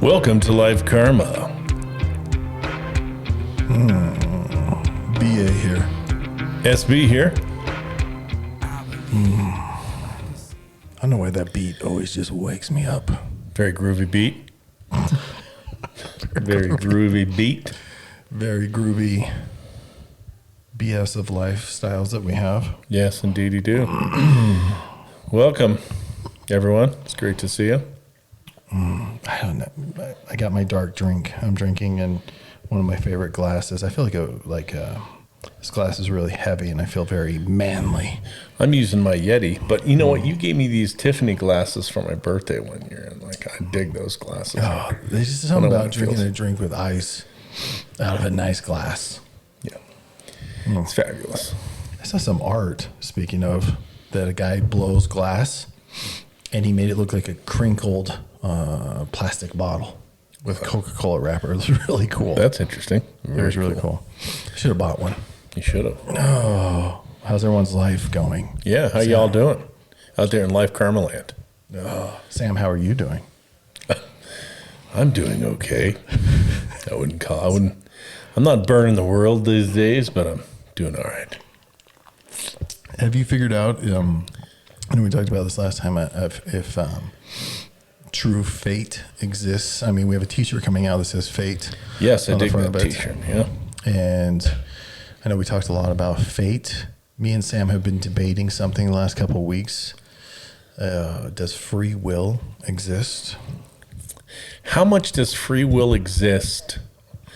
Welcome to Life Karma. BA here. SB here. I don't know why that beat always just wakes me up. Very groovy beat. Very groovy beat. Very groovy BS of lifestyles that we have. Yes, indeed you do. Welcome, everyone. It's great to see you. I don't know. I got my dark drink. I'm drinking in one of my favorite glasses. I feel like this glass is really heavy, and I feel very manly. I'm using my Yeti, but you know what? You gave me these Tiffany glasses for my birthday one year, and I dig those glasses. Oh, there's just something about drinking a drink with ice out of a nice glass. Yeah, it's fabulous. I saw some art, speaking of, that a guy blows glass, and he made it look like a crinkled plastic bottle with Coca-Cola wrapper. It was really cool. That's interesting. It was really cool. Should have bought one. You should have. Oh, how's everyone's life going? Yeah, how y'all doing out there in Life Karma land? Sam, how are you doing? I'm doing okay. I'm not burning the world these days, but I'm doing all right. Have you figured out, I know we talked about this last time, if true fate exists? I mean, we have a t-shirt coming out that says fate. Yes, I dig that t-shirt, yeah. And I know we talked a lot about fate. Me and Sam have been debating something the last couple of weeks. Does free will exist? How much does free will exist?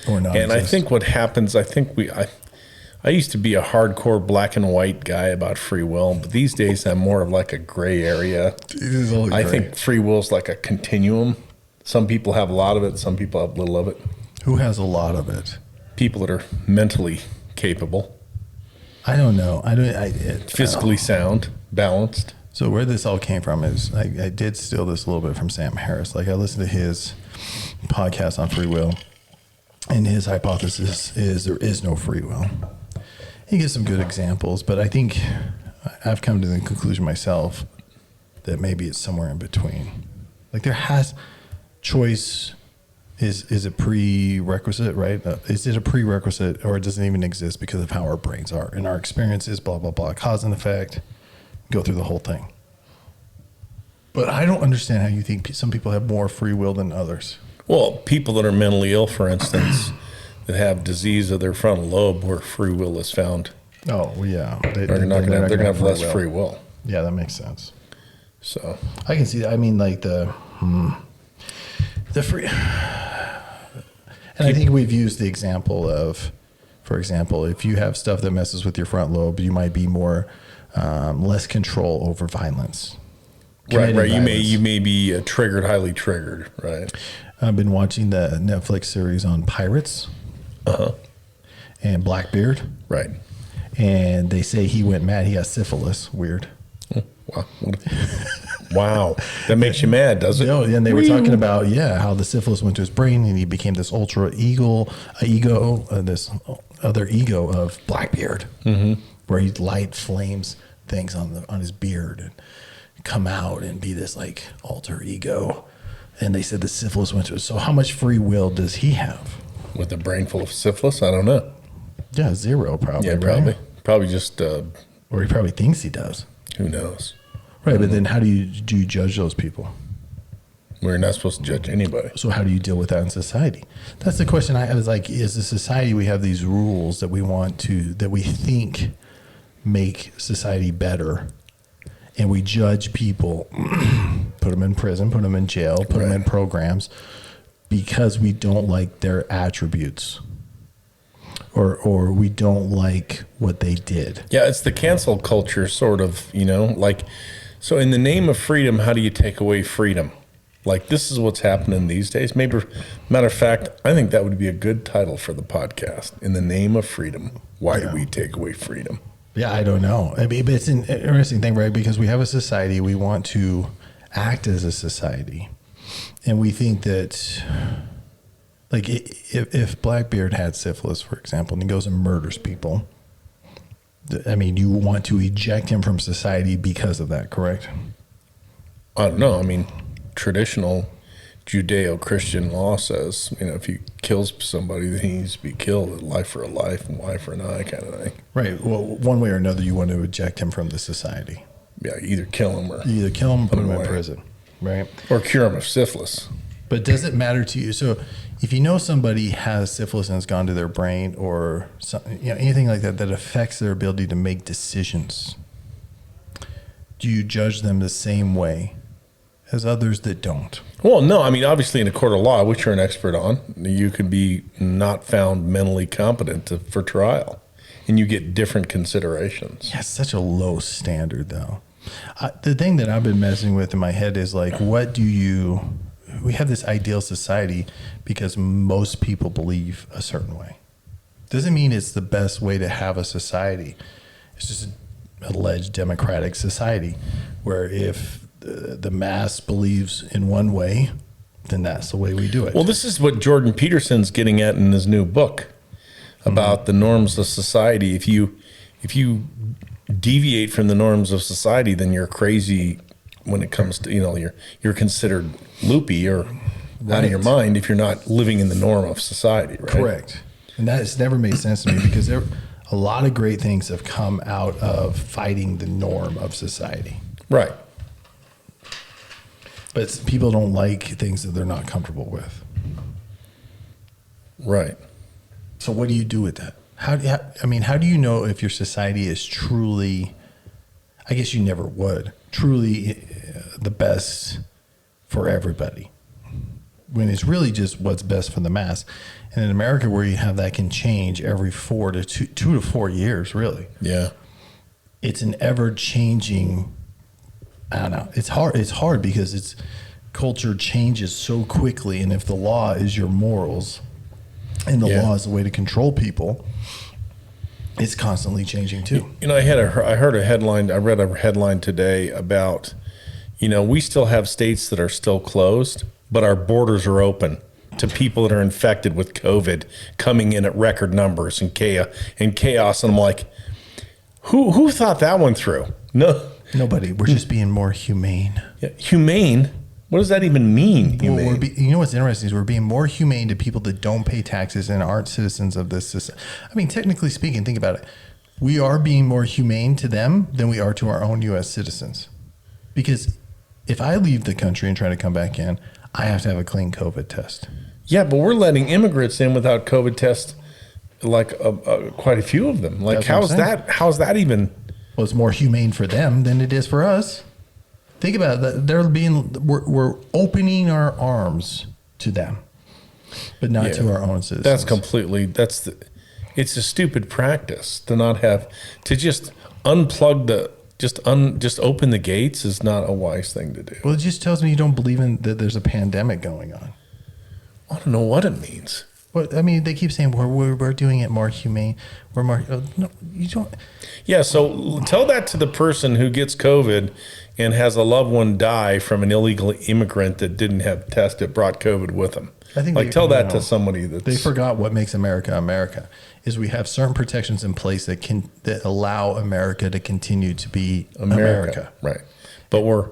Or not And exist? I think what happens, I used to be a hardcore black and white guy about free will, but these days I'm more of like a gray area. I think free will is like a continuum. Some people have a lot of it, some people have little of it. Who has a lot of it? People that are mentally capable, I don't know. physically sound, balanced. So where this all came from is I did steal this a little bit from Sam Harris. Like, I listened to his podcast on free will, and his hypothesis is there is no free will. He gives some good examples, but I think I've come to the conclusion myself that maybe it's somewhere in between. Like, there has choice is a prerequisite, right? Is it a prerequisite, or it doesn't even exist because of how our brains are and our experiences, blah, blah, blah, cause and effect, go through the whole thing. But I don't understand how you think some people have more free will than others. Well, people that are mentally ill, for instance, that have disease of their frontal lobe where free will is found, Oh, well, yeah. they're going to have less free will. Yeah, that makes sense. So I can see that. I mean, like the free. And I think we've used the example of, for example, if you have stuff that messes with your front lobe, you might be more less control over violence. Right. Violence. You may be highly triggered. Right. I've been watching the Netflix series on pirates. And Blackbeard. Right. And they say he went mad. He got syphilis. Weird. Wow. Wow. That makes you mad, does it? No, and they were talking about, how the syphilis went to his brain and he became this this other ego of Blackbeard, where he'd light flames things on his beard and come out and be this like alter ego. And they said the syphilis went to it. So how much free will does he have? With a brain full of syphilis? I don't know. Yeah, zero probably. Yeah, probably. Right? Probably just... or he probably thinks he does. Who knows? Right, but then how do you judge those people? We're not supposed to judge anybody. So how do you deal with that in society? That's the question I was like, is a society we have these rules that we think make society better, and we judge people, put them in prison, put them in jail, put them in programs because we don't like their attributes. Or we don't like what they did. Yeah, it's the cancel culture sort of, like, so in the name of freedom, how do you take away freedom? Like, this is what's happening these days. Maybe, matter of fact, I think that would be a good title for the podcast. In the name of freedom, why do we take away freedom? Yeah, I don't know. I mean, but it's an interesting thing, right? Because we have a society, we want to act as a society. And we think that... Like, if Blackbeard had syphilis, for example, and he goes and murders people, I mean, you want to eject him from society because of that, correct? I don't know. I mean, traditional Judeo-Christian law says, if you kills somebody, then he needs to be killed, life for a life and eye for an eye kind of thing. Right. Well, one way or another, you want to eject him from the society. Yeah, either kill him or You either kill him, put him in away. prison. Right. or cure him of syphilis. But does it matter to you? So if you know somebody has syphilis and it's gone to their brain or anything like that affects their ability to make decisions, do you judge them the same way as others that don't? Well, no, I mean, obviously in a court of law, which you're an expert on, you can be not found mentally competent for trial, and you get different considerations. Yeah, it's such a low standard, though. The thing that I've been messing with in my head is like, we have this ideal society because most people believe a certain way. Doesn't mean it's the best way to have a society. It's just an alleged democratic society where if the mass believes in one way, then that's the way we do it. Well, this is what Jordan Peterson's getting at in his new book about the norms of society. If you deviate from the norms of society, then you're crazy when it comes to, you're considered loopy or out of your mind if you're not living in the norm of society, right? Correct. And that has never made sense to me because a lot of great things have come out of fighting the norm of society. Right. But people don't like things that they're not comfortable with. Right. So what do you do with that? How do you know if your society is truly, I guess you never would, truly the best for everybody, when it's really just what's best for the mass? And in America, where you have that can change every 2 to 4 years, really. Yeah. It's an ever changing, I don't know. It's hard because culture changes so quickly. And if the law is your morals and the law is a way to control people, it's constantly changing too. I read a headline today about, we still have states that are still closed, but our borders are open to people that are infected with COVID coming in at record numbers and chaos. And I'm like, who thought that one through? No, Nobody. We're just being more humane. yeah, humane. What does that even mean? Well, Humane? you know what's interesting is we're being more humane to people that don't pay taxes and aren't citizens of this system. I mean, technically speaking, think about it. We are being more humane to them than we are to our own U.S. citizens. Because if I leave the country and try to come back in, I have to have a clean COVID test. Yeah, but we're letting immigrants in without COVID tests, like quite a few of them. Like, That's what I'm saying. how's that even? Well, it's more humane for them than it is for us. Think about it. We're opening our arms to them, but not to our own citizens. That's it's a stupid practice to not have, to just unplug just open the gates is not a wise thing to do. Well, it just tells me you don't believe that there's a pandemic going on. I don't know what it means. Well, I mean, they keep saying we're doing it more humane. We're more. No, you don't. Yeah, so tell that to the person who gets COVID and has a loved one die from an illegal immigrant that didn't have tests that brought COVID with them. I think tell that to somebody that's. They forgot what makes America America is we have certain protections in place that allow America to continue to be America. Right. But we're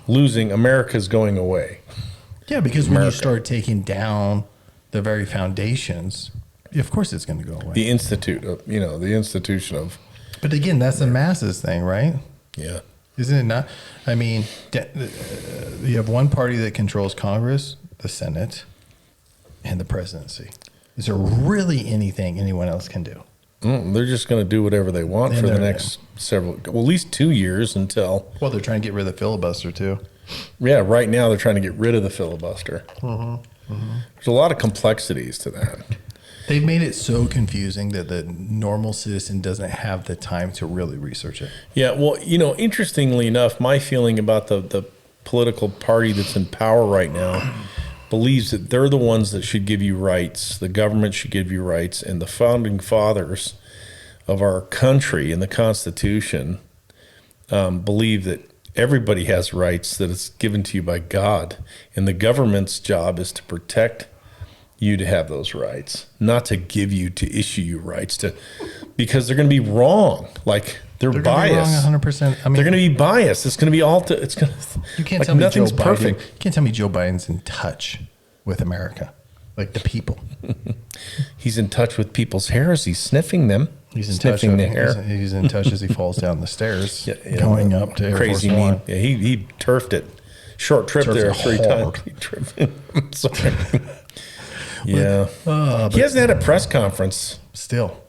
losing. America's going away. Yeah, because when you start taking down the very foundations, of course it's going to go away. The institution of. But again, that's the masses thing, right? Yeah. Isn't it not? I mean, you have one party that controls Congress, the Senate, and the presidency. Is there really anything anyone else can do? They're just going to do whatever they want for the next at least 2 years until. Well, they're trying to get rid of the filibuster too. Yeah, right now they're trying to get rid of the filibuster. There's a lot of complexities to that. They've made it so confusing that the normal citizen doesn't have the time to really research it. Yeah, well, interestingly enough, my feeling about the political party that's in power right now believes that they're the ones that should give you rights. The government should give you rights. And the founding fathers of our country and the Constitution believe that everybody has rights, that it's given to you by God. And the government's job is to protect you to have those rights, not to give you, to issue you rights, because they're going to be wrong. Like, They're They're gonna be biased. wrong 100%. I mean, They're going to be biased. It's going to be all. It's going to. you can't like tell me nothing's Joe perfect. Biden. You can't tell me Joe Biden's in touch with America, like the people. He's in touch with people's hairs. He's sniffing them. He's in touch. sniffing the hair. He's in touch as he falls down the stairs, Yeah, going up to Air crazy Force mean. One. Yeah, he turfed it. Short trip Turfed there it 3 hard. times. He tripped. I'm sorry. Yeah. He hasn't had a press conference. Still,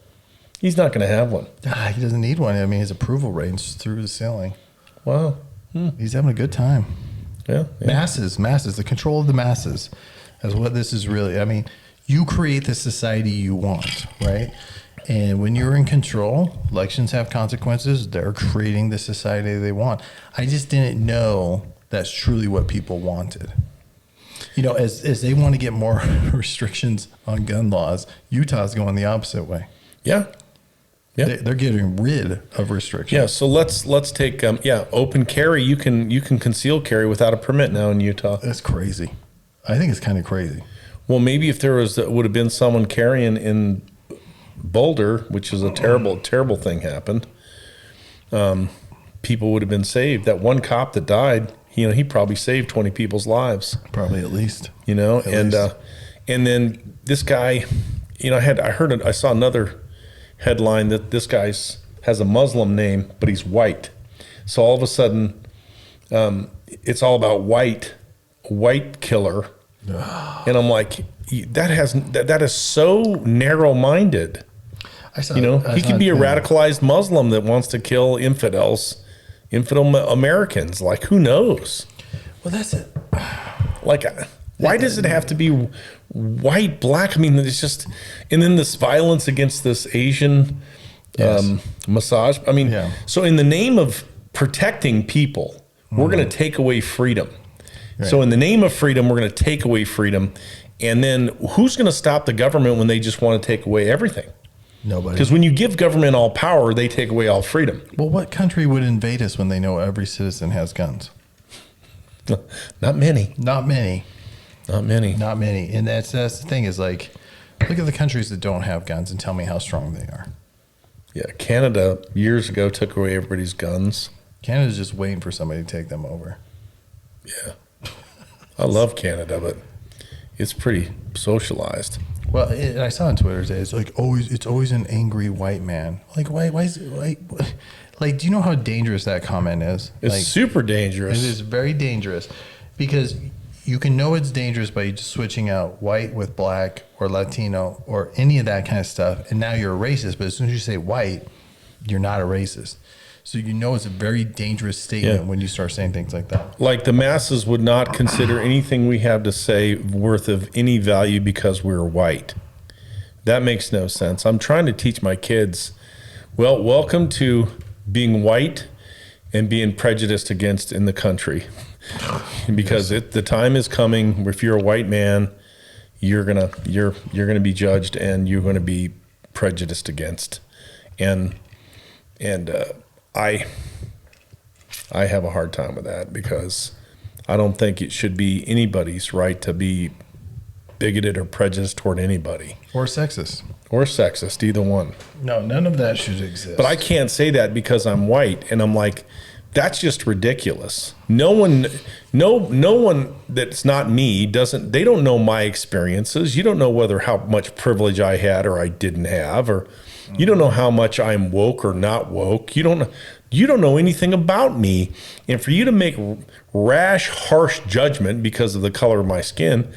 He's not going to have one. he doesn't need one. I mean, his approval rating's through the ceiling. Wow. He's having a good time. Yeah. Yeah. Masses, the control of the masses is what this is really. I mean, you create the society you want, right? And when you're in control, elections have consequences. They're creating the society they want. I just didn't know that's truly what people wanted. You know, as they want to get more restrictions on gun laws, Utah's going the opposite way. Yeah. Yeah. They're getting rid of restrictions. Yeah, so let's take open carry. You can conceal carry without a permit now in Utah. That's crazy. I think it's kind of crazy. Well, maybe if there would have been someone carrying in Boulder, which is a terrible thing happened, people would have been saved. That one cop that died, he probably saved 20 people's lives. Probably at least. And then this guy, I saw another headline that this guy has a Muslim name, but he's white. So all of a sudden, it's all about white killer. And I'm like, that is so narrow-minded. He could be a radicalized Muslim that wants to kill infidel Americans. Like, who knows? Well, that's it. Like, why does it have to be white, black? I mean, it's just, and then this violence against this Asian massage. I mean, So in the name of protecting people, we're going to take away freedom. Right. So in the name of freedom, we're going to take away freedom. And then who's going to stop the government when they just want to take away everything? Nobody. Because when you give government all power, they take away all freedom. Well, what country would invade us when they know every citizen has guns? Not many. Not many. Not many. Not many. And that's the thing is, like, look at the countries that don't have guns and tell me how strong they are. Yeah, Canada years ago took away everybody's guns. Canada's just waiting for somebody to take them over. Yeah. I love Canada, but it's pretty socialized. Well, I saw on Twitter today, it's always an angry white man. Like, why is it, like, do you know how dangerous that comment is? It's super dangerous. It is very dangerous because you can know it's dangerous by just switching out white with black or Latino or any of that kind of stuff. And now you're a racist, but as soon as you say white, you're not a racist. So you know it's a very dangerous statement when you start saying things like that. Like the masses would not consider anything we have to say worth of any value because we're white. That makes no sense. I'm trying to teach my kids, well, welcome to being white and being prejudiced against in the country. Because the time is coming where if you're a white man, you're gonna be judged and you're gonna be prejudiced against. And I have a hard time with that because I don't think it should be anybody's right to be bigoted or prejudiced toward anybody. Or sexist. Or sexist, either one. No, none of that should exist. But I can't say that because I'm white. And I'm like, that's just ridiculous. No one that's not me they don't know my experiences. You don't know how much privilege I had or I didn't have, or you don't know how much I'm woke or not woke. You don't know anything about me. And for you to make rash, harsh judgment because of the color of my skin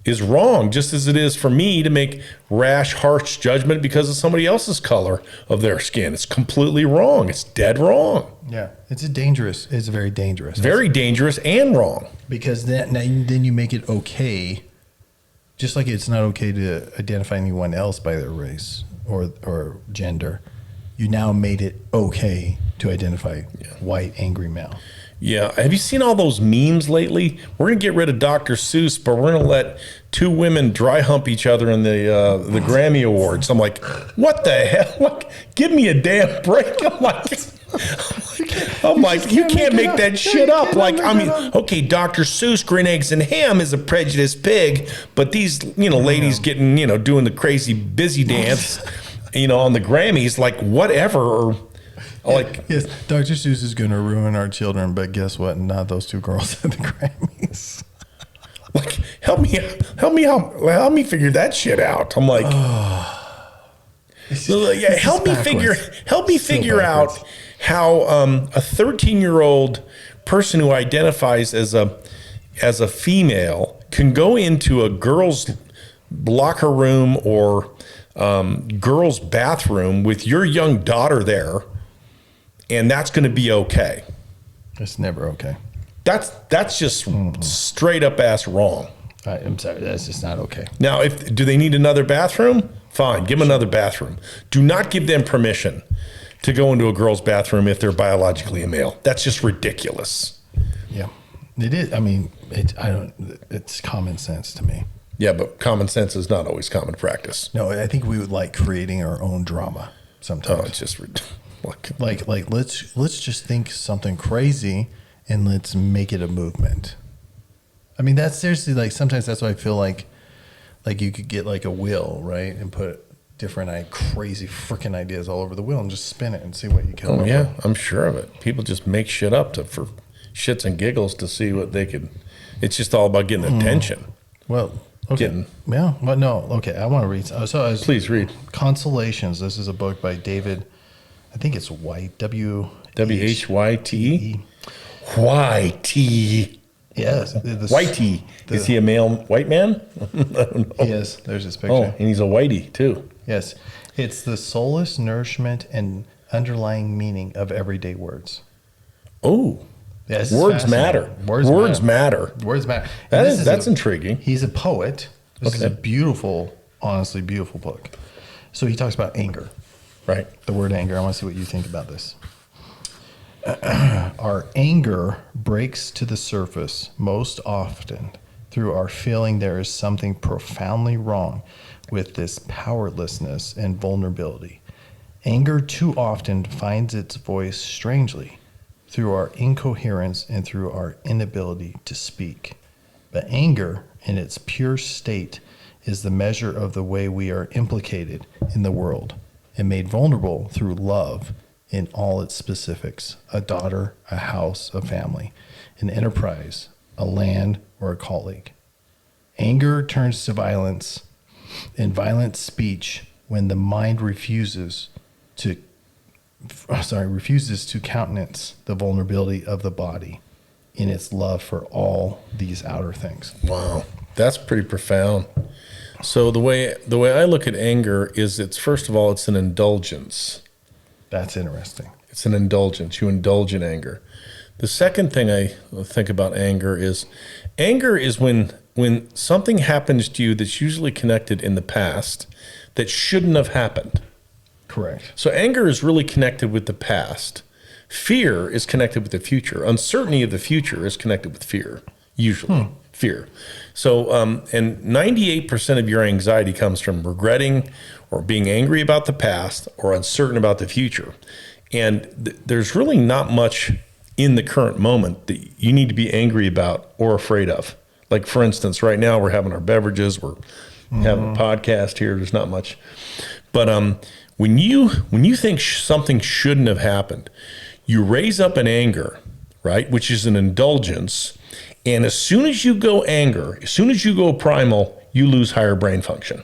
is wrong, just as it is for me to make rash, harsh judgment because of somebody else's color of their skin. It's completely wrong. It's dead wrong. Yeah, it's very dangerous. Very dangerous and wrong. Because then you make it okay, just like it's not okay to identify anyone else by their race or gender. You now made it okay to identify white angry male. Yeah. Have you seen all those memes lately? We're going to get rid of Dr. Seuss, but we're going to let two women dry hump each other in the Grammy Awards. I'm like, what the hell? Like, give me a damn break. I'm like, you can't make that shit up. Like, I mean, okay, Dr. Seuss, Green Eggs and Ham is a prejudiced pig, but these, ladies getting, doing the crazy busy dance, on the Grammys, like whatever. Like, Yes, Dr. Seuss is going to ruin our children, but guess what? Not those two girls at the Grammys. like, help me figure that shit out. I'm like, help me figure out how a 13-year-old person who identifies as a female can go into a girl's locker room or girl's bathroom with your young daughter there, and that's going to be okay. It's never okay. That's just straight up ass wrong. I'm sorry, that's just not okay. Now, do they need another bathroom? Fine, give them another bathroom. Do not give them permission to go into a girl's bathroom if they're biologically a male. That's just ridiculous. Yeah, it is. I mean, it's common sense to me. Yeah, but common sense is not always common practice. No, I think we would like creating our own drama sometimes. Oh, it's just like let's just think something crazy and let's make it a movement. I mean, that's seriously like sometimes that's what I feel like you could get like a wheel, right, and put different crazy freaking ideas all over the wheel and just spin it and see what you come up with. I'm sure of it. People just make shit up for shits and giggles to see what they could. It's just all about getting attention. Well, okay. Yeah. Well, no. Okay. I want to read. Please read. Consolations. This is a book by David. I think it's White. W-H-Y-T. Y-T. Yes. Whitey. Is he a male white man? Yes. There's his picture. Oh, and he's a whitey too. Yes. It's the soulless nourishment and underlying meaning of everyday words. Oh. Yeah, words matter. Words matter. Words matter. That's intriguing. He's a poet. This is a beautiful, honestly beautiful book. So he talks about anger. Right. The word anger. I want to see what you think about this. Our anger breaks to the surface most often through our feeling there is something profoundly wrong with this powerlessness and vulnerability. Anger too often finds its voice strangely through our incoherence and through our inability to speak. But anger, in its pure state, is the measure of the way we are implicated in the world and made vulnerable through love in all its specifics: a daughter, a house, a family, an enterprise, a land, or a colleague. Anger turns to violence and violent speech when the mind refuses to countenance the vulnerability of the body in its love for all these outer things. Wow, that's pretty profound. So the way I look at anger is first of all, it's an indulgence. That's interesting. It's an indulgence. You indulge in anger. The second thing I think about anger is when something happens to you that's usually connected in the past that shouldn't have happened. Correct. So anger is really connected with the past. Fear is connected with the future. Uncertainty of the future is connected with fear, usually. Fear. So, and 98% of your anxiety comes from regretting or being angry about the past or uncertain about the future. And there's really not much in the current moment that you need to be angry about or afraid of. Like, for instance, right now we're having our beverages, we're having a podcast here, there's not much. But when you think something shouldn't have happened, you raise up an anger, right, which is an indulgence. And as soon as you go anger, as soon as you go primal, you lose higher brain function.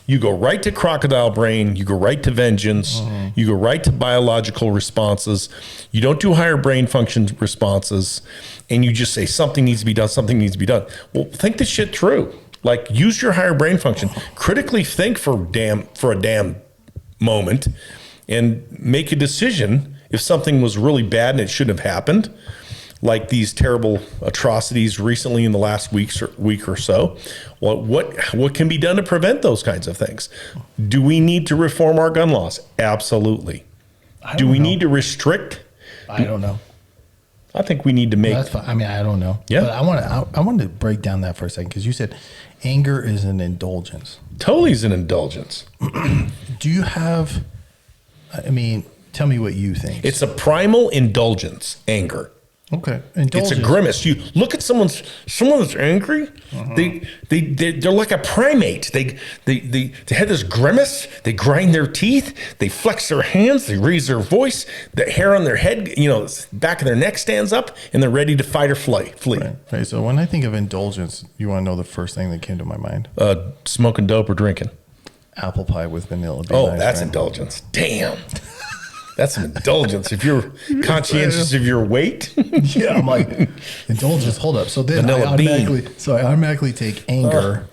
You go right to crocodile brain, you go right to vengeance, you go right to biological responses. You don't do higher brain function responses, and you just say something needs to be done, something needs to be done. Well, think this shit through. Like, use your higher brain function. Critically think for a damn moment and make a decision if something was really bad and it shouldn't have happened, like these terrible atrocities recently in the last week or so. Well, what can be done to prevent those kinds of things? Do we need to reform our gun laws? Absolutely. Do we need to restrict? I don't know. I think we need to make. That's fine. I mean, I don't know. Yeah. But I want to break down that for a second, because you said anger is an indulgence. Totally is an indulgence. Do you have? I mean, tell me what you think. It's a primal indulgence. Anger. Okay. It's a Indulgence. grimace. You look at someone that's angry. They're like a primate. They have this grimace. They grind their teeth. They flex their hands. They raise their voice. The hair on their head, back of their neck stands up, and they're ready to fight or flee. Right. So when I think of indulgence, you want to know the first thing that came to my mind? Smoking dope or drinking. Apple pie with vanilla bean. Oh, ice that's cream. indulgence. Damn. That's some indulgence. If you're conscientious of your weight. Yeah, I'm like, indulgence, hold up. So then Vanilla I automatically take anger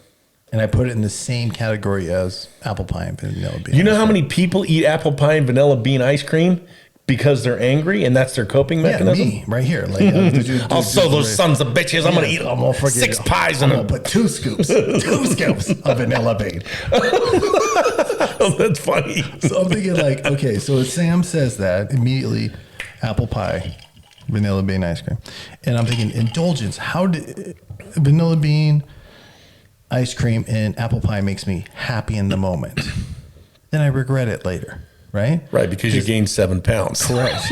and I put it in the same category as apple pie and vanilla bean. You know how many people eat apple pie and vanilla bean ice cream because they're angry and that's their coping mechanism? Me, right here. Like, I'll sell those sons of bitches. I'm going to eat I'm gonna forget 6 pies I'm and gonna put 2 scoops of vanilla bean. Oh, that's funny. So I'm thinking like, okay, so if Sam says that, immediately apple pie, vanilla bean ice cream. And I'm thinking indulgence, how did vanilla bean ice cream and apple pie makes me happy in the moment. Then I regret it later, right? Right, because you gained 7 pounds. Correct.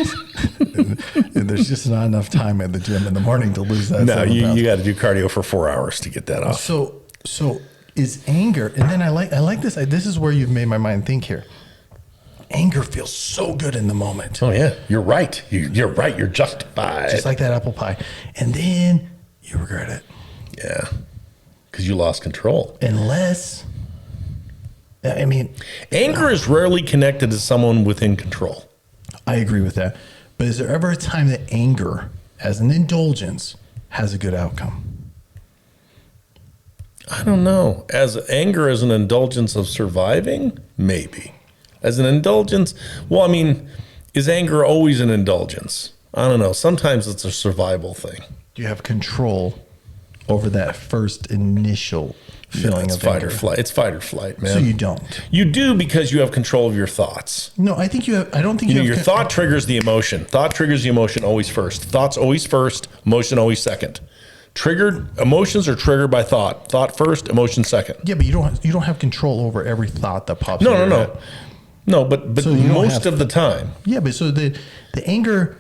And there's just not enough time at the gym in the morning to lose that. No, 7 pounds. you got to do cardio for 4 hours to get that off. So is anger, and then I like this. This is where you've made my mind think here. Anger feels so good in the moment, Oh yeah, you're right. You're right. You're justified. just like that apple pie, and then you regret it. Yeah, because you lost control. Unless, I mean, Anger is rarely connected to someone within control. I agree with that. But is there ever a time that anger, as an indulgence, has a good outcome? I don't know. As anger as an indulgence of surviving, maybe. As an indulgence, well, I mean, is anger always an indulgence? I don't know. Sometimes it's a survival thing. Do you have control over that first initial feeling It's of fight anger? or flight. It's fight or flight, man. So you don't. You do because you have control of your thoughts. No, I think you have. I don't think You know, have your con- thought triggers the emotion. Thought triggers the emotion always first. Thoughts always first, emotion always second. Emotions are triggered by thought. Thought first, emotion second. Yeah, but you don't have control over every thought that pops. No, into no, your no. head. No, but So you don't most have- of the time. Yeah, but so the anger,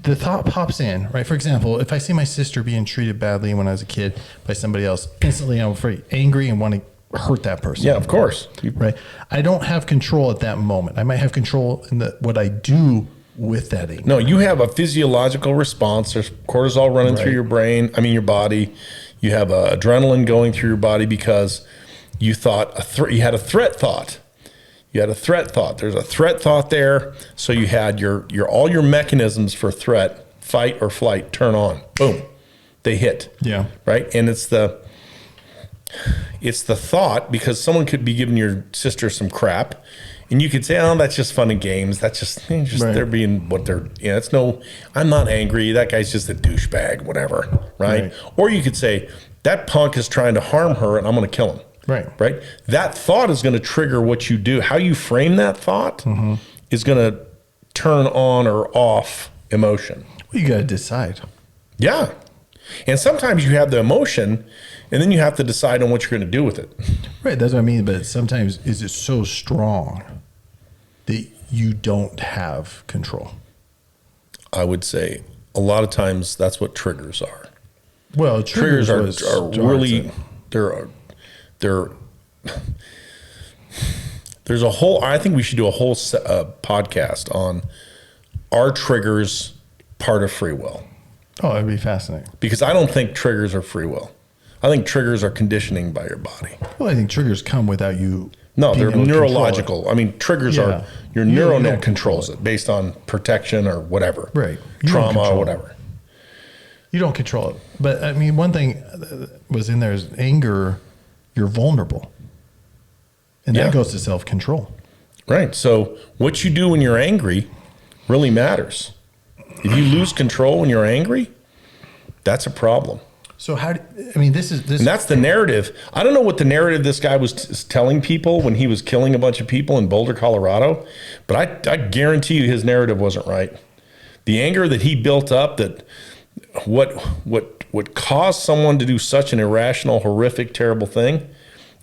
the thought pops in, right? For example, if I see my sister being treated badly when I was a kid by somebody else, instantly I'm afraid, angry, and want to hurt that person. Yeah, of course. Right. I don't have control at that moment. I might have control in what I do with that anger. No, you have a physiological response. There's cortisol running through your brain. Your body. You have adrenaline going through your body because you thought you had a threat thought. You had a threat thought. There's a threat thought there. So you had all your mechanisms for threat, fight or flight turn on. Boom. They hit. Yeah. Right. And it's the thought, because someone could be giving your sister some crap and you could say, oh, that's just fun and games. That's just Right. they're being what they're, it's no, I'm not angry. That guy's just a douchebag, whatever. Right. Or you could say, that punk is trying to harm her and I'm going to kill him. Right. Right. That thought is going to trigger what you do. How you frame that thought is going to turn on or off emotion. Well, you got to decide. Yeah. And sometimes you have the emotion and then you have to decide on what you're going to do with it. Right. That's what I mean. But sometimes is it so strong that you don't have control? I would say a lot of times that's what triggers are. Well, Triggers are really, starts there's a whole, I think we should do a whole podcast on, are triggers part of free will? Oh, that'd be fascinating. Because I don't think triggers are free will. I think triggers are conditioning by your body. Well, I think triggers come without you. No, being they're able to control neurological. I mean, triggers Yeah. are your You neural don't net control controls it based on protection or whatever. Right. You don't Trauma control or it. whatever. You don't control it. But I mean, one thing was in there is anger, you're vulnerable. And Yeah. that goes to self control. Right. So what you do when you're angry really matters. If you lose control when you're angry, that's a problem. So, this. And that's the narrative. I don't know what the narrative this guy was telling people when he was killing a bunch of people in Boulder, Colorado, but I guarantee you his narrative wasn't right. The anger that he built up, that what caused someone to do such an irrational, horrific, terrible thing,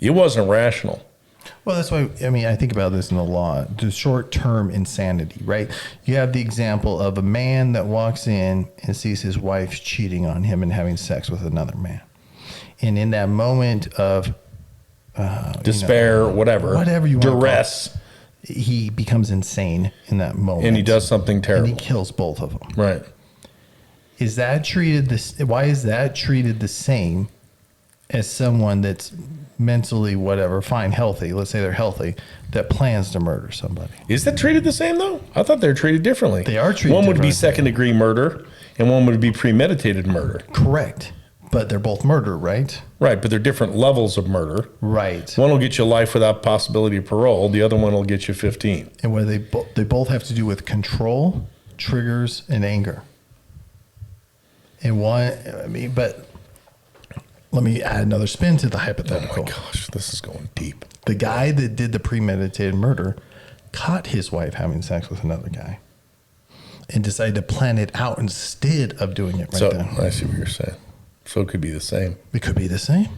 it wasn't rational. Well, that's why, I mean, I think about this in the law, the short-term insanity, right? You have the example of a man that walks in and sees his wife cheating on him and having sex with another man. And in that moment of Despair, whatever you want duress, to call it, he becomes insane in that moment. and he does something terrible. And he kills both of them. Right. Is that treated why is that treated the same as someone that's mentally fine, healthy, let's say they're healthy, that plans to murder somebody? Is that treated the same though? I thought they were treated differently. They are treated One would be differently. second-degree murder, and one would be premeditated murder. Correct. But they're both murder, right? Right, but they're different levels of murder. Right. One will get you life without possibility of parole. The other one will get you 15. And where they both have to do with control, triggers, and anger. And but let me add another spin to the Oh hypothetical. my gosh, this is going deep. The guy that did the premeditated murder caught his wife having sex with another guy and decided to plan it out instead of doing it right So then. I see what you're saying. So it could be the same. It could be the same.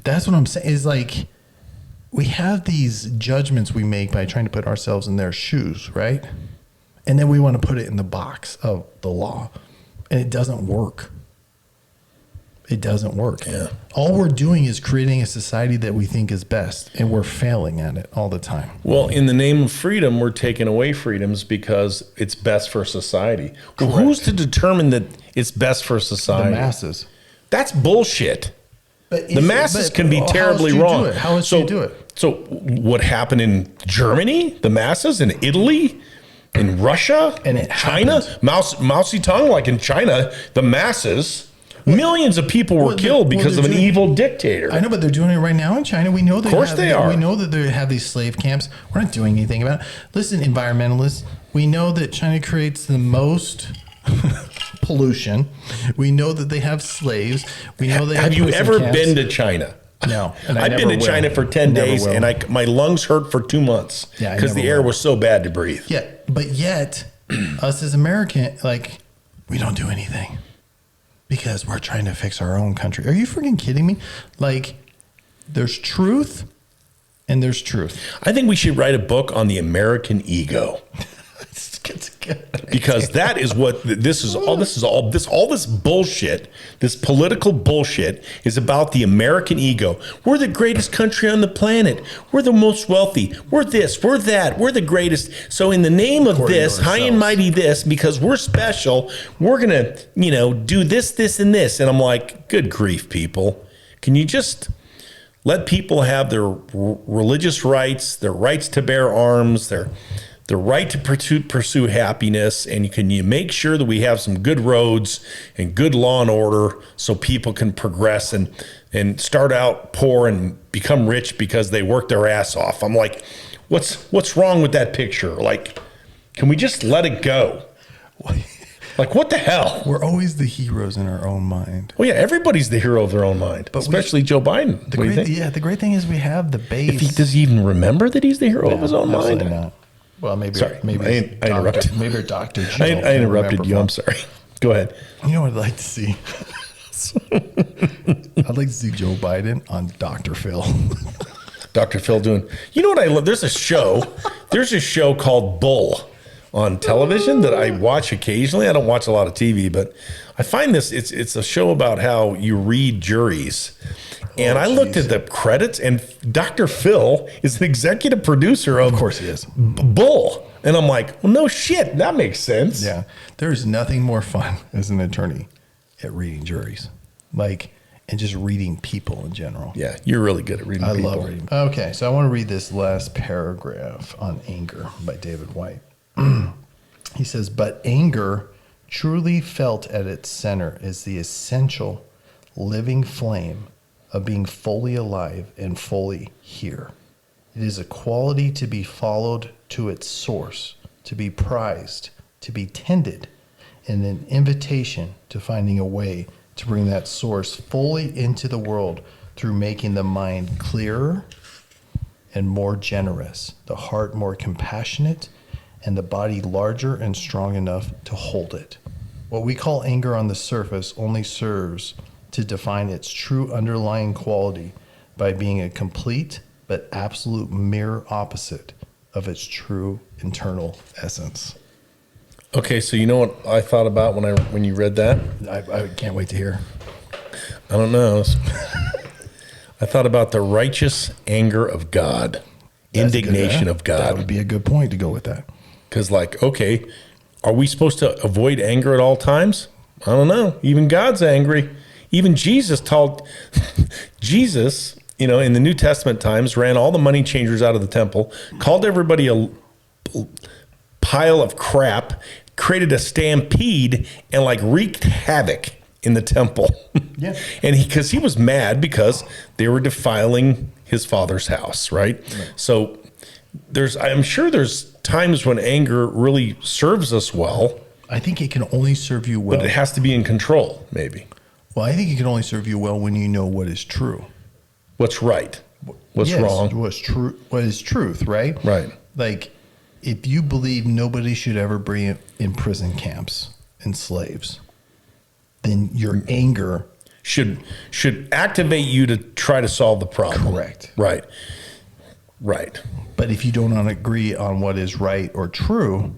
That's what I'm saying. Is like we have these judgments we make by trying to put ourselves in their shoes, right? And then we want to put it in the box of the law. And it doesn't work. It doesn't work. Yeah. All we're doing is creating a society that we think is best, and we're failing at it all the time. Well, in the name of freedom, we're taking away freedoms because it's best for society. Well, Correct. who's to determine that it's best for The society? masses. That's bullshit. But The masses can be terribly wrong. How else do you do it? So what happened in Germany? The masses in Italy, in Russia, And it China, happened. Mao Zedong, like in China, the masses, millions of people were Well, killed because they're of an doing- evil dictator. I know, but they're doing it right now in China. We know they course they are. We know that they have these slave camps. We're not doing anything about it. Listen, environmentalists, we know that China creates the most pollution. We know that they have slaves. We know they Have you prison ever camps. been to China? No, and I I've been never to will. China for 10 Never days, will. and my lungs hurt for 2 months Yeah, I because the never air will. was so bad to breathe. Yeah, but yet, us as American, like, we don't do anything because we're trying to fix our own country. Are you freaking kidding me? Like, there's truth and there's truth. I think we should write a book on the American ego. It's good. Because that is what all this bullshit, this political bullshit is about. The American ego. We're the greatest country on the planet. We're the most wealthy. We're this, we're that, we're the greatest. So in the name of According to this, high and ourselves. mighty this, because we're special, we're going to, do this, this, and this. And I'm like, good grief, people. Can you just let people have their religious rights, their rights to bear arms, their right to pursue happiness, and you make sure that we have some good roads and good law and order so people can progress and start out poor and become rich because they work their ass off. I'm like, what's wrong with that picture? Like, can we just let it go? Like, what the hell? We're always the heroes in our own mind. Well, yeah, everybody's the hero of their own mind, especially Joe Biden. What do you think? The great thing is we have the base. Does he even remember that he's the hero of his own mind? Absolutely not. Well, maybe. Sorry, maybe I interrupted. Maybe Dr. I interrupted you. I'm sorry. Go ahead. You know what I'd like to see? I'd like to see Joe Biden on Dr. Phil. Dr. Phil doing. You know what I love? There's a show called Bull on television that I watch occasionally. I don't watch a lot of TV, but I find this. It's a show about how you read juries. And I looked at the credits, and Dr. Phil is an executive producer of course he is. Bull. And I'm like, well, no shit. That makes sense. Yeah. There's nothing more fun as an attorney at reading juries. And just reading people in general. Yeah, you're really good at reading I people. love reading. Okay, so I want to read this last paragraph on anger by David White. He says, but anger truly felt at its center is the essential living flame of being fully alive and fully here. It is a quality to be followed to its source, to be prized, to be tended, and an invitation to finding a way to bring that source fully into the world through making the mind clearer and more generous, the heart more compassionate, and the body larger and strong enough to hold it. What we call anger on the surface only serves to define its true underlying quality by being a complete but absolute mirror opposite of its true internal essence. Okay, so you know what I thought about when you read that? I can't wait to hear. I don't know. I thought about the righteous anger of God, indignation of That God. would be a good point to go with that. Because, like, okay, are we supposed to avoid anger at all times? I don't know. Even God's angry. Even Jesus told Jesus, in the New Testament times, ran all the money changers out of the temple, called everybody a pile of crap, created a stampede, and like wreaked havoc in the temple. Yeah. And because he was mad because they were defiling his father's house, right? So I'm sure there's times when anger really serves us well, I think it can only serve you well. but it has to be in control, maybe. Well, I think it can only serve you well when you know what is true. What's right? What's Yes, wrong? What's true? What is truth? Right. Right. Like, if you believe nobody should ever be in prison camps and slaves, then your anger. Should activate you to try to solve the problem. Correct. Right. Right. But if you don't agree on what is right or true,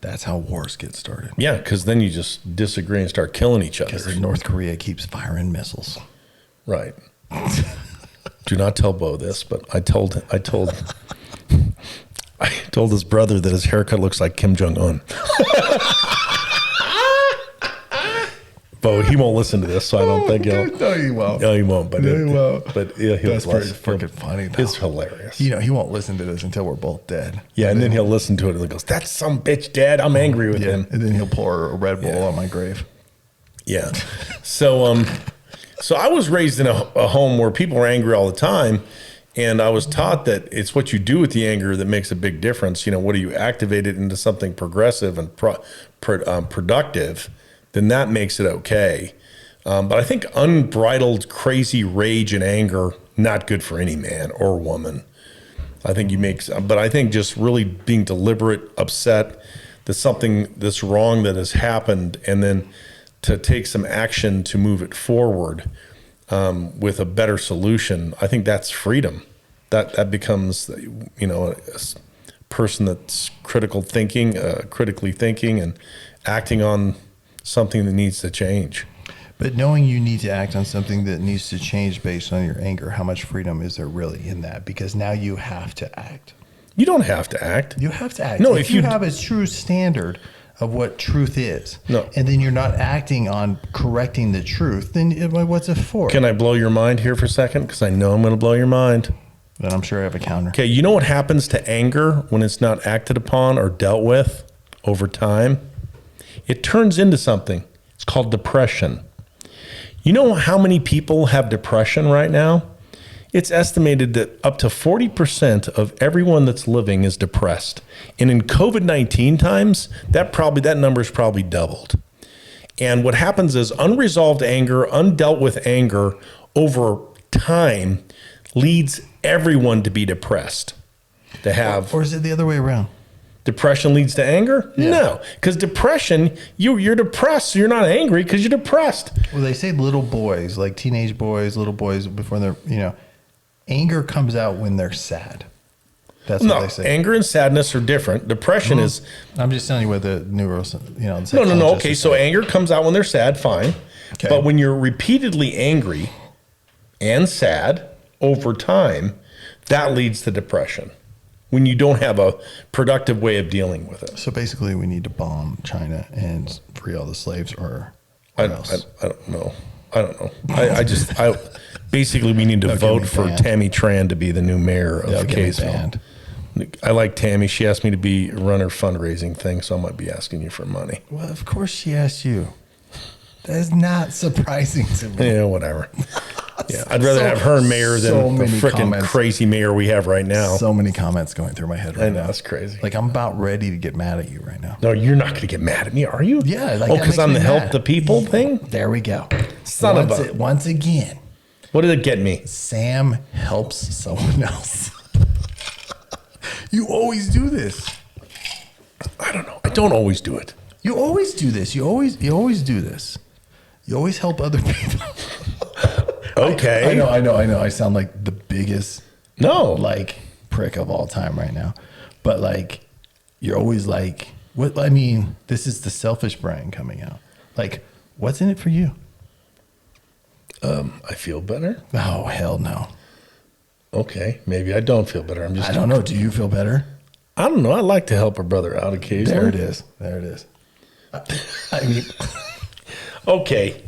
that's how wars get started. Yeah, because then you just disagree and start killing each other. Because North Korea keeps firing missiles. Right. Do not tell Bo this, but I told his brother that his haircut looks like Kim Jong Un. Bo, he won't listen to this, so I don't think he'll. No, he won't. No, he won't. But No, he won't. But yeah, he'll. That's pretty freaking funny, though. It's hilarious. He won't listen to this until we're both dead. Yeah, and then he'll listen to it and he goes, "That's some bitch, Dad. I'm angry with him." And then he'll pour a Red Bull on my grave. Yeah. So I was raised in a home where people are angry all the time, and I was taught that it's what you do with the anger that makes a big difference. What do you activate it into something progressive and productive? Then that makes it okay. But I think unbridled, crazy rage and anger, not good for any man or woman. I think but I think just really being deliberate, upset that something that's wrong that has happened, and then to take some action to move it forward with a better solution, I think that's freedom. That becomes, a person that's critically thinking and acting on something that needs to change. But knowing you need to act on something that needs to change based on your anger, how much freedom is there really in that? Because now you have to act. You don't have to act. You have to act. No, if you have a true standard of what truth is, No. and then you're not acting on correcting the truth, then what's it for? Can I blow your mind here for a second? Because I know I'm going to blow your mind. Then I'm sure I have a counter. Okay, you know what happens to anger when it's not acted upon or dealt with over time? It turns into something. It's called depression. You know how many people have depression right now? It's estimated that up to 40% of everyone that's living is depressed. And in COVID-19 times, that number's probably doubled. And what happens is unresolved anger, undealt with anger over time leads everyone to be depressed. To have Or is it the other way around? depression leads to anger? Yeah. No, because depression, you're depressed, so you're not angry because you're depressed. Well, they say little boys, like teenage boys, little boys, before they're, anger comes out when they're sad. That's what No, they say. anger and sadness are different. Depression is I'm just telling you what the no. psychologists Okay, are so saying. anger comes out when they're sad, fine. Okay. But when you're repeatedly angry and sad over time, that leads to depression. When you don't have a productive way of dealing with it. So basically, we need to bomb China and free all the slaves, or I else. don't know. I don't know. I basically we need to They'll get vote me for banned. Tammy Tran to be the new mayor They'll of get me Kaysville. banned. I like Tammy. She asked me to run her fundraising thing, so I might be asking you for money. Well, of course she asked you. That is not surprising to me. Yeah, whatever. Yeah, I'd rather have her mayor than so the many freaking comments. crazy mayor we have right now. So many comments going through my head right I know, now. that's crazy. Like, I'm about ready to get mad at you right now. No, you're not going to get mad at me, are you? Yeah. Like, oh, that because makes I'm me the help mad. the people thing? There we go. Son of a- Once again, What did it get me? Sam helps someone else. You always do this. I don't know. I don't always do it. You always do this. You always do this. You always help other people. Okay. I know. I sound like the biggest No. like prick of all time right now. But like, you're always like, what? I mean, this is the selfish Brian coming out. Like, what's in it for you? I feel better. Oh, hell no. Okay, maybe I don't feel better. I don't know. Do you feel better? I don't know. I like to help a brother out occasionally. There it is. There it is. I mean, Okay,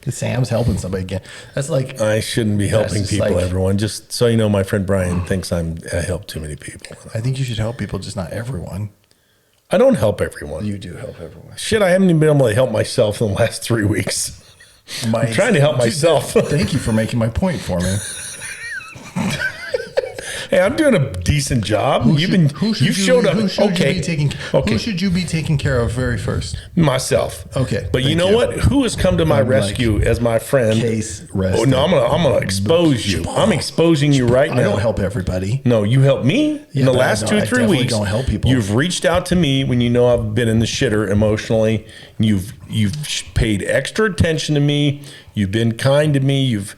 Sam's helping somebody again. That's like, I shouldn't be helping just people, like- everyone. Just so you know, my friend Brian thinks I help too many people. I think you should help people, just not everyone. I don't help everyone. You do help everyone. Shit, I haven't even been able to help myself in the last 3 weeks. I'm trying to help myself. Thank you for making my point for me. Hey, I'm doing a decent job. You showed up. Who should you be taking care of very first? Myself. Okay, But you thank know you. what? Who has come to my I'm like, rescue as my friend? case Oh rested. no, I'm gonna expose you. I'm exposing you right I now. don't help everybody. No, you helped me Yeah, in the but last I 2 or 3 definitely weeks. don't help people. You've reached out to me when you know I've been in the shitter emotionally. You've paid extra attention to me. You've been kind to me. You've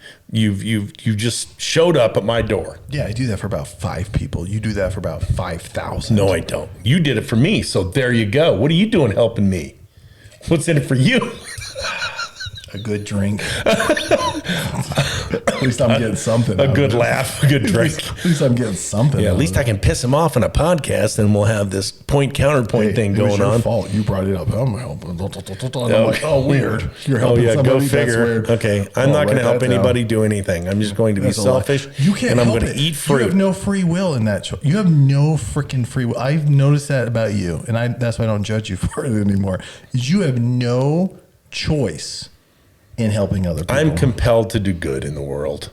just showed up at my door. Yeah, I do that for about 5 people. You do that for about 5,000. No, I don't. You did it for me, so there you go. What are you doing helping me? What's in it for you? A good drink. At least I'm getting something. A out of good it. laugh, a good drink. At least I'm getting something. Yeah, out at of least it. I can piss him off in a podcast, and we'll have this point counterpoint thing It was going your on. fault. You brought it up. I'm helping. And I'm like, oh, weird. You're Oh helping yeah, somebody. go That's figure. weird. Okay, I'm Oh, not going to write help that down. anybody do anything. I'm just going to be That's a lie. selfish. You can't and I'm help going to it. eat fruit. You have no free will in that. You have no freaking free will. I've noticed that about you, and that's why I don't judge you for it anymore. Is you have no choice in helping other people. I'm compelled to do good in the world.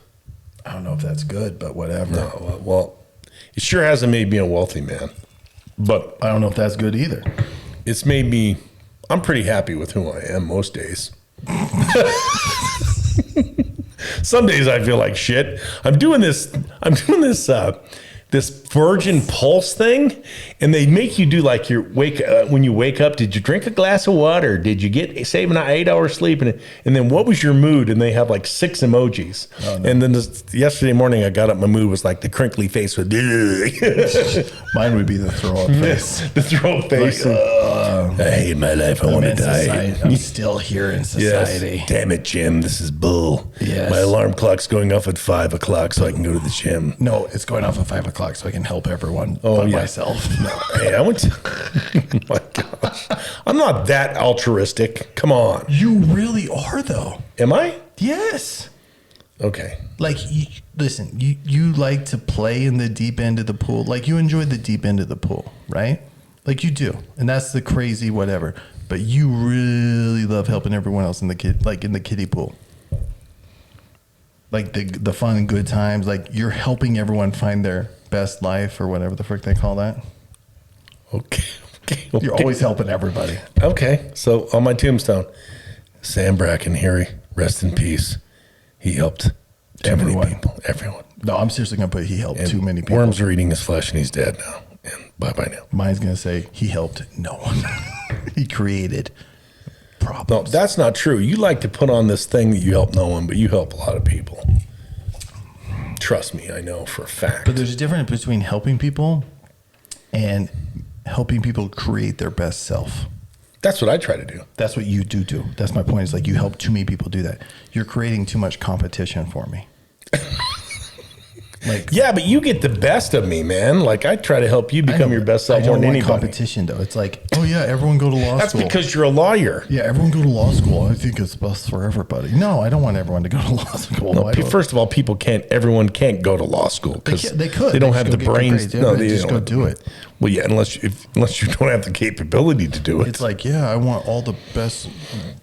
I don't know if that's good, but whatever. Oh, well, it sure hasn't made me a wealthy man, but I don't know if that's good either. it's made me. I'm pretty happy with who I am most days. Some days I feel like shit. I'm doing this. This Virgin Pulse thing, and they make you do like your when you wake up. Did you drink a glass of water? Did you save an 8 hours sleep? And then what was your mood? And they have like 6 emojis. Oh, no. And then yesterday morning I got up. My mood was like the crinkly face with Mine would be the throw up face. the throat face. I hate my life. I want to die. I'm still here in society. Yes. Damn it, Jim. This is bull. Yes. My alarm clock's going off at 5 o'clock so I can go to the gym. No, it's going off at 5 o'clock so I can help everyone but yeah. myself. Hey, I went to, oh my gosh. I'm not that altruistic. Come on. You really are, though. Am I? Yes. Okay. Like, listen, you like to play in the deep end of the pool. Like, you enjoy the deep end of the pool, right? Like, you do. And that's the crazy whatever. But you really love helping everyone else in the kiddie pool. Like, the fun and good times. Like, you're helping everyone find their best life or whatever the frick they call that. Okay. You're always helping everybody. Okay. So on my tombstone, Sam Brackenharry, rest in peace. He helped too Everyone. many people. Everyone. No, I'm seriously going to put he helped And too many people. Worms are eating his flesh and he's dead now. And bye-bye now. Mine's going to say he helped no one. He created No, problems. that's not true. You like to put on this thing that you help no one, but you help a lot of people. Trust me, I know for a fact. But there's a difference between helping people and helping people create their best self. That's what I try to do. That's what you do. That's my point. Is like you help too many people do that. You're creating too much competition for me. Like, Yeah, but you get the best of me, man. Like I try to help you I become know, your best I self more don't than want anybody. competition though. It's like, oh yeah, everyone go to law That's school. because you're a lawyer. Yeah, everyone go to law school. I think it's best for everybody. No, I don't want everyone to go to law school. No, Why do I- first of all, everyone can't go to law school because They could. They don't Just have go the get their brains. grades. Yeah, they just don't go have- do it. Well, yeah, unless you don't have the capability to do it. It's like, yeah, I want all the best.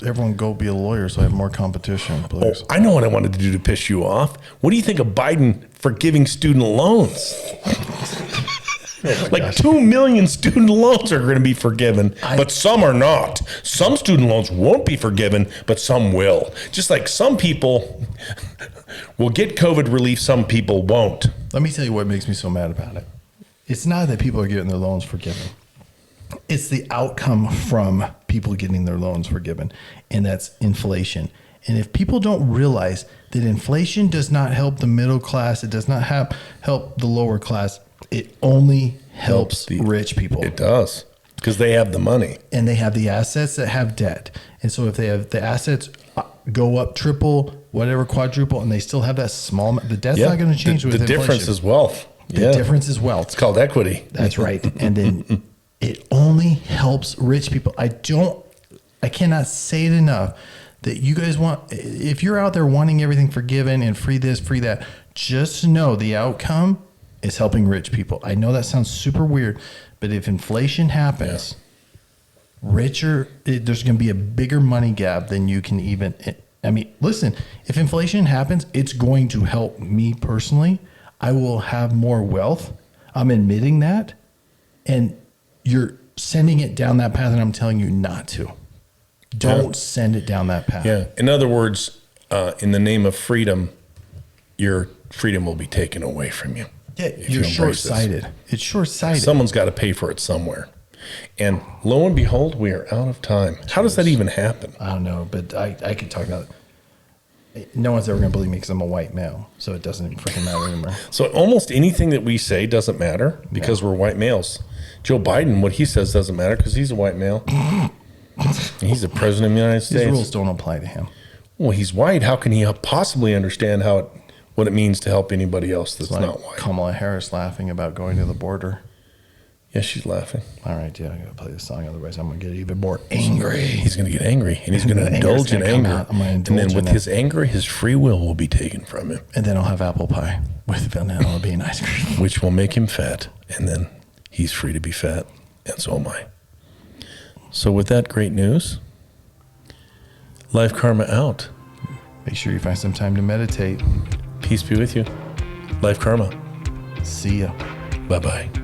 Everyone go be a lawyer so I have more competition, please. I know what I wanted to do to piss you off. What do you think of Biden forgiving student loans? Like 2 million student loans are going to be forgiven, but some are not. Some student loans won't be forgiven, but some will. Just like some people will get COVID relief, some people won't. Let me tell you what makes me so mad about it. It's not that people are getting their loans forgiven. It's the outcome from people getting their loans forgiven, and that's inflation. And if people don't realize that inflation does not help the middle class, it does not help the lower class, it only helps the rich people. It does, because they have the money. And they have the assets that have debt. And so if they have the assets go up triple, whatever, quadruple, and they still have that small, the debt's not going to change with the inflation. difference is wealth. The difference is wealth. It's called equity. That's right. And then it only helps rich people. I cannot say it enough that you guys if you're out there wanting everything forgiven and free this, free that, just know the outcome is helping rich people. I know that sounds super weird, but if inflation happens, there's going to be a bigger money gap than you can even, I mean, listen, if inflation happens, it's going to help me personally. I will have more wealth. I'm admitting that. And you're sending it down that path, and I'm telling you not to. Don't send it down that path. Yeah. In other words, in the name of freedom, your freedom will be taken away from you. Yeah, you're short-sighted. It's short-sighted. Someone's got to pay for it somewhere. And lo and behold, we are out of time. How does that even happen? I don't know, but I could talk about it. No one's ever going to believe me because I'm a white male, so it doesn't even freaking matter anymore. So almost anything that we say doesn't matter because we're white males. Joe Biden, what he says doesn't matter because he's a white male. He's the president of the United States. These rules don't apply to him. Well, he's white. How can he possibly understand what it means to help anybody else that's It's like not white? Kamala Harris laughing about going to the border. Yeah, she's laughing. All right, yeah, I got to play this song. Otherwise, I'm going to get even more angry. He's going to get angry, and he's going to The indulge in anger's gonna come anger. out. I'm gonna And then indulge with in his anger, his free will will be taken from him, And then I'll have apple pie with vanilla bean ice cream. which will make him fat. And then he's free to be fat, and so am I. So with that great news, Life Karma out. Make sure you find some time to meditate. Peace be with you. Life Karma. See ya. Bye-bye.